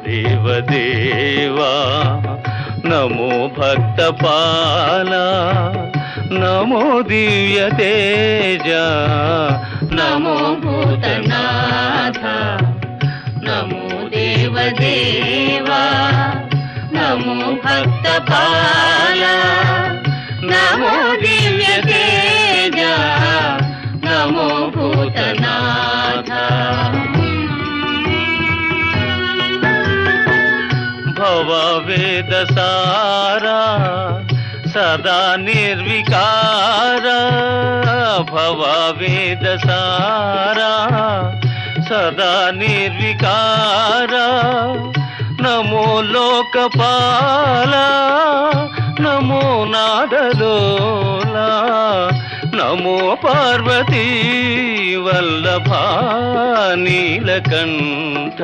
దేవదేవా నమో భక్తపాలా నమో దివ్య తేజ నమో భూతనాథ నమో దేవదేవా నమో భక్తపాల నమో దివ్య తేజ నమో భూతనాథ భవ వేద సారా సదా నిర్వికార భవ వేద సారా సదా నిర్వికార నమో లోకపాల నమో నాదలోలా నమో పార్వతీ వల్లభా నీలకంఠ